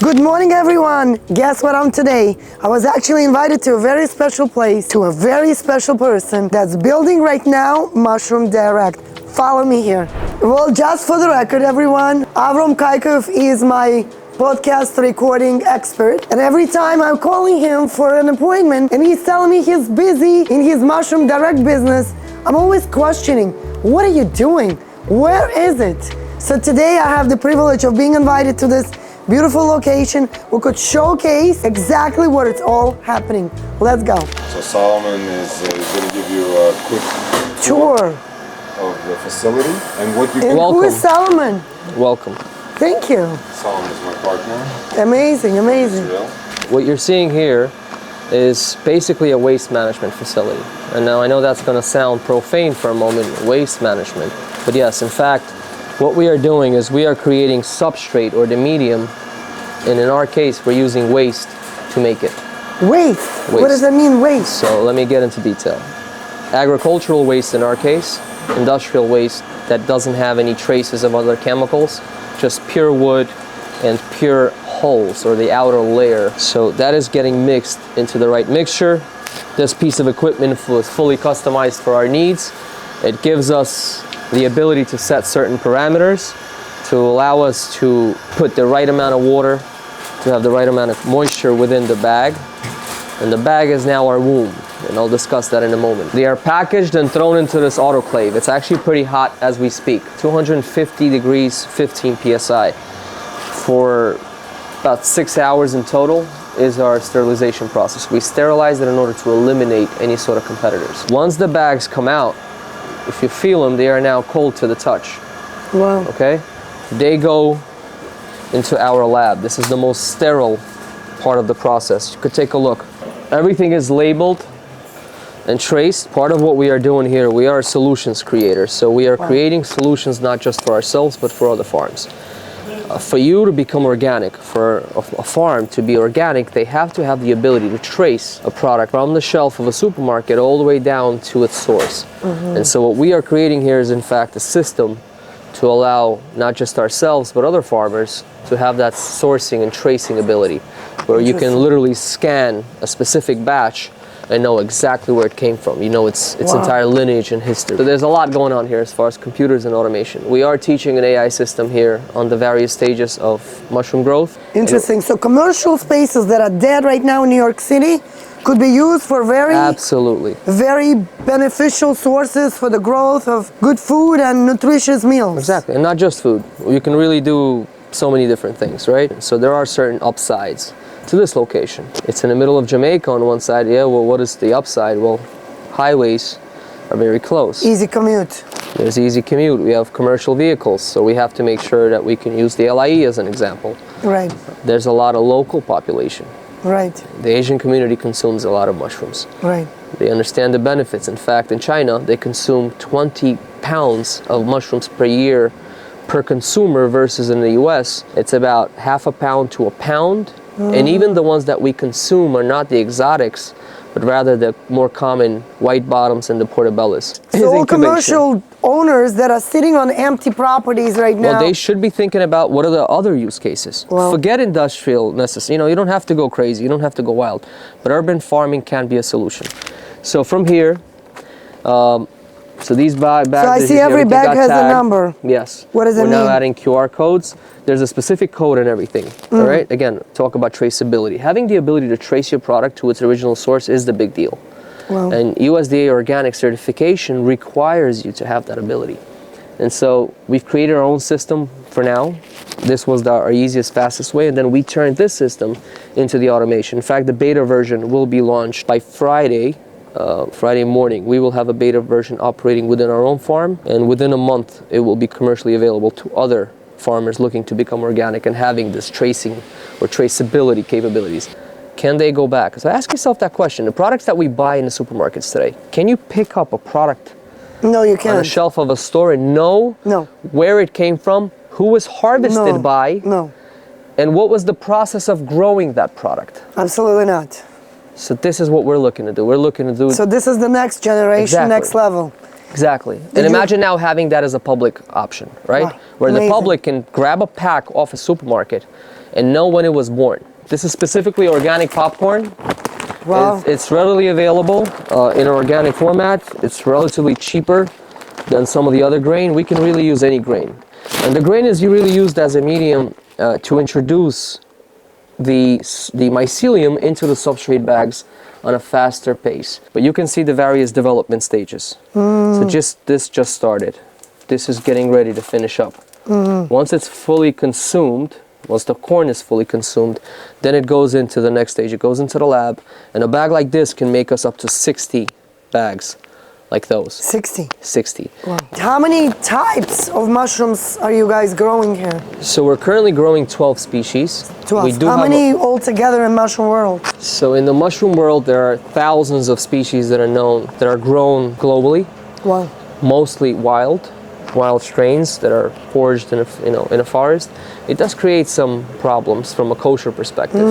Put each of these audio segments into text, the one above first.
Good morning, everyone. Guess what I'm today? I was actually invited to a very special place, to a very special person that's building right now Mushroom Direct. Follow me here. Well, just for the record, everyone, Avram Kaikov is my podcast recording expert, and every time I'm calling him for an appointment and he's telling me he's busy in his Mushroom Direct business, I'm always questioning, what are you doing? Where is it? So today I have the privilege of being invited to this beautiful location. We could showcase exactly where it's all happening. Let's go. So Solomon is going to give you a quick tour of the facility and what you And can. who is Solomon? Welcome. Thank you. Solomon is my partner. Amazing, amazing. Israel. What you're seeing here is basically a waste management facility. And now I know that's going to sound profane for a moment, waste management. But yes, in fact, what we are doing is we are creating substrate or the medium, and in our case, we're using waste to make it. Waste? What does that mean, waste? So let me get into detail. Agricultural waste in our case, industrial waste that doesn't have any traces of other chemicals, just pure wood and pure hulls or the outer layer. So that is getting mixed into the right mixture. This piece of equipment is fully customized for our needs. It gives us the ability to set certain parameters to allow us to put the right amount of water, to have the right amount of moisture within the bag. And the bag is now our womb, and I'll discuss that in a moment. They are packaged and thrown into this autoclave. It's actually pretty hot as we speak, 250 degrees, 15 psi. For about 6 hours in total is our sterilization process. We sterilize it in order to eliminate any sort of competitors. Once the bags come out, if you feel them, they are now cold to the touch. Wow. Okay? They go into our lab. This is the most sterile part of the process. You could take a look. Everything is labeled and traced. Part of what we are doing here, we are solutions creators. So we are creating solutions not just for ourselves, but for other farms. For you to become organic, for a farm to be organic, they have to have the ability to trace a product from the shelf of a supermarket all the way down to its source. And so what we are creating here is in fact a system to allow not just ourselves but other farmers to have that sourcing and tracing ability, where you can literally scan a specific batch and know exactly where it came from. You know its entire lineage and history. So there's a lot going on here as far as computers and automation. We are teaching an AI system here on the various stages of mushroom growth. Interesting. So commercial spaces that are dead right now in New York City could be used for Absolutely. very beneficial sources for the growth of good food and nutritious meals. Exactly, and not just food. You can really do so many different things, right? So there are certain upsides to this location. It's in the middle of Jamaica on one side. Yeah, well, what is the upside? Well, highways are very close. Easy commute. There's easy commute. We have commercial vehicles, so we have to make sure that we can use the LIE as an example. Right. There's a lot of local population. Right. The Asian community consumes a lot of mushrooms. Right. They understand the benefits. In fact, in China, they consume 20 pounds of mushrooms per year per consumer, versus in the US, it's about half a pound to a pound. And even the ones that we consume are not the exotics, but rather the more common white bottoms and the portobellos. So all commercial owners that are sitting on empty properties right now. Well, they should be thinking about what are the other use cases. Well, forget industrial necessity. You don't have to go crazy. You don't have to go wild. But urban farming can be a solution. So from here, so these bags. So I see every bag has a number. Yes. What does it mean? We're now adding QR codes. There's a specific code and everything. All right. Again, talk about traceability. Having the ability to trace your product to its original source is the big deal. Wow. And USDA organic certification requires you to have that ability. And so we've created our own system for now. This was our easiest, fastest way. And then we turned this system into the automation. In fact, the beta version will be launched by Friday morning. We will have a beta version operating within our own farm, and within a month it will be commercially available to other farmers looking to become organic and having this tracing or traceability capabilities. Can they go back? So ask yourself that question. The products that we buy in the supermarkets today, can you pick up a product No, you can't. on a shelf of a store and know where it came from, who was harvested by, and what was the process of growing that product? Absolutely not. So this is what we're looking to do. We're looking to do. So this is the next generation, next level. Exactly. And you- imagine now having that as a public option, right? Wow, Where the amazing. public can grab a pack off a supermarket and know when it was born. This is specifically organic popcorn. Wow. It's readily available in an organic format. It's relatively cheaper than some of the other grain. We can really use any grain. And the grain is really used as a medium to introduce the mycelium into the substrate bags on a faster pace. But you can see the various development stages. So this just started. This is getting ready to finish up. Once it's fully consumed, once the corn is fully consumed, then it goes into the next stage. It goes into the lab, and a bag like this can make us up to 60 bags like those. 60. 60. Wow. How many types of mushrooms are you guys growing here? So we're currently growing 12 species. 12. We do How have many altogether in mushroom world? So in the mushroom world, there are thousands of species that are known, that are grown globally, Wow. mostly wild strains that are foraged in a forest. It does create some problems from a kosher perspective.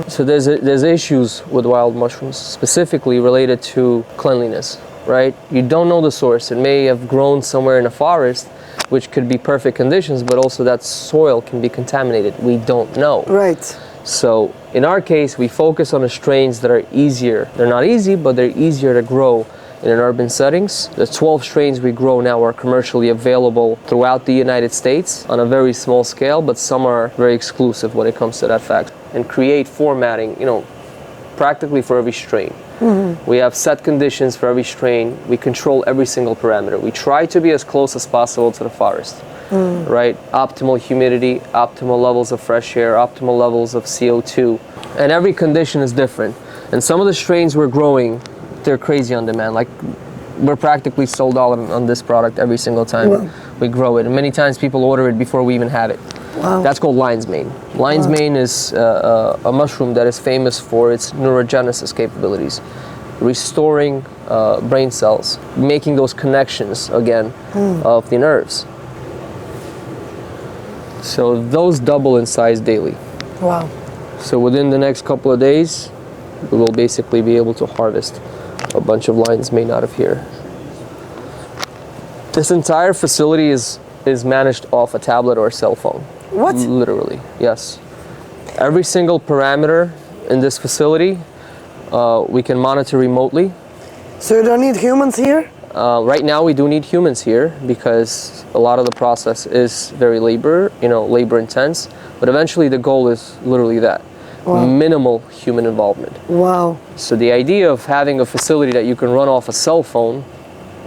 So there's issues with wild mushrooms, specifically related to cleanliness, right? You don't know the source. It may have grown somewhere in a forest, which could be perfect conditions, but also that soil can be contaminated. We don't know. Right. So in our case, we focus on the strains that are easier. They're not easy, but they're easier to grow in an urban settings. The 12 strains we grow now are commercially available throughout the United States on a very small scale, but some are very exclusive when it comes to that fact. And create formatting, practically for every strain. We have set conditions for every strain. We control every single parameter. We try to be as close as possible to the forest, right? Optimal humidity, optimal levels of fresh air, optimal levels of CO2. And every condition is different. And some of the strains we're growing, they're crazy on demand. Like, we're practically sold out on this product every single time we grow it. And many times people order it before we even have it. Wow. That's called lion's mane. Lion's mane is a mushroom that is famous for its neurogenesis capabilities, restoring brain cells, making those connections again of the nerves. So those double in size daily. Wow. So within the next couple of days, we will basically be able to harvest a bunch of lion's mane out of here. This entire facility is managed off a tablet or a cell phone. What? Literally, yes. Every single parameter in this facility we can monitor remotely. So you don't need humans here? Right now we do need humans here because a lot of the process is very labor intense, but eventually the goal is literally that. Wow. Minimal human involvement. Wow. So the idea of having a facility that you can run off a cell phone,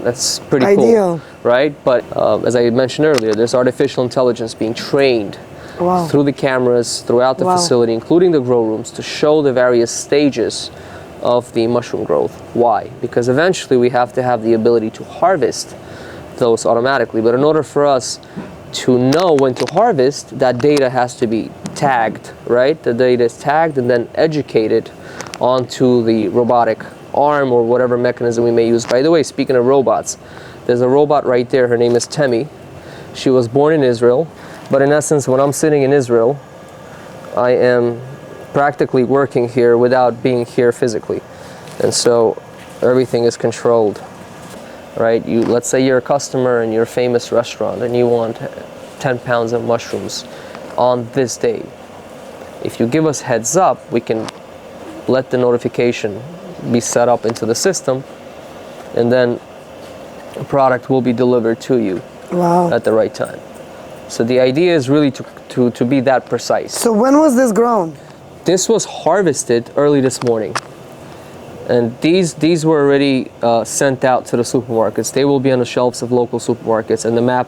that's pretty Ideal. cool, right? But as I mentioned earlier, there's artificial intelligence being trained Wow. through the cameras throughout the Wow. facility, including the grow rooms, to show the various stages of the mushroom growth. Why? Because eventually we have to have the ability to harvest those automatically. But in order for us to know when to harvest, that data has to be tagged, right? The data is tagged and then educated onto the robotic arm or whatever mechanism we may use. By the way, speaking of robots, there's a robot right there. Her name is Temi. She was born in Israel, but in essence, when I'm sitting in Israel, I am practically working here without being here physically. And so everything is controlled, right? Let's say you're a customer in your famous restaurant and you want 10 pounds of mushrooms on this day. If you give us heads up, we can let the notification be set up into the system, and then a product will be delivered to you Wow. at the right time. So the idea is really to be that precise. So when was this grown? This was harvested early this morning, and these were already sent out to the supermarkets. They will be on the shelves of local supermarkets, and the map,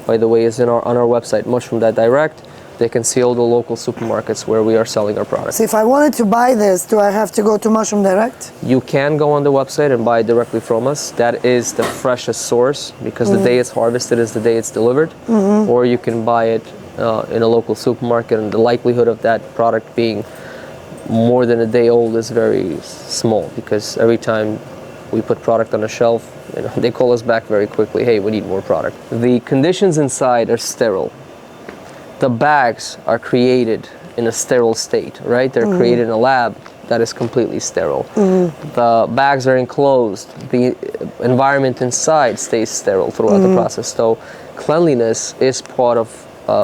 by the way, is on our website, mushroom.direct. They can see all the local supermarkets where we are selling our products. So if I wanted to buy this, do I have to go to Mushroom Direct? You can go on the website and buy directly from us. That is the freshest source, because the day it's harvested is the day it's delivered. Or you can buy it in a local supermarket, and the likelihood of that product being more than a day old is very small, because every time we put product on the shelf, they call us back very quickly, hey, we need more product. The conditions inside are sterile. The bags are created in a sterile state, right? They're created in a lab that is completely sterile. The bags are enclosed. The environment inside stays sterile throughout the process. So cleanliness is part of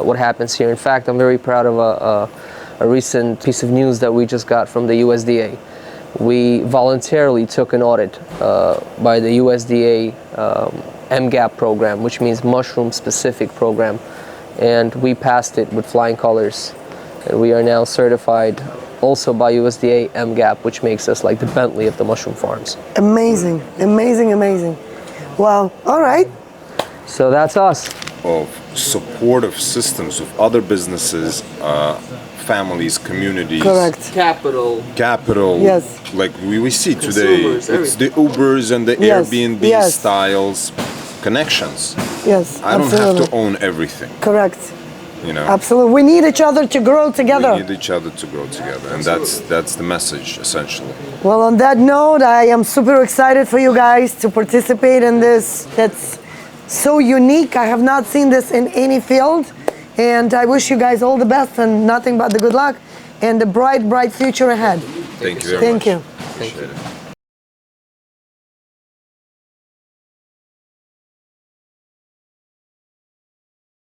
what happens here. In fact, I'm very proud of a recent piece of news that we just got from the USDA. We voluntarily took an audit by the USDA MGAP program, which means mushroom specific program, and we passed it with flying colors. And we are now certified also by USDA MGAP, which makes us like the Bentley of the mushroom farms. Amazing, amazing, amazing. Wow, all right. So that's us. Of supportive systems of other businesses, families, communities. Correct. Capital. Yes. Like we see today, Consumers, it's the Ubers and the Yes, Airbnb yes. styles, connections. Yes, I don't absolutely. have to own everything, Correct. you know. Absolutely. We need each other to grow together. We need each other to grow together, and that's the message essentially. Well, on that note, I am super excited for you guys to participate in this. That's so unique. I have not seen this in any field. And I wish you guys all the best and nothing but the good luck and the bright, bright future ahead. Thank you very much. Thank you. Appreciate it.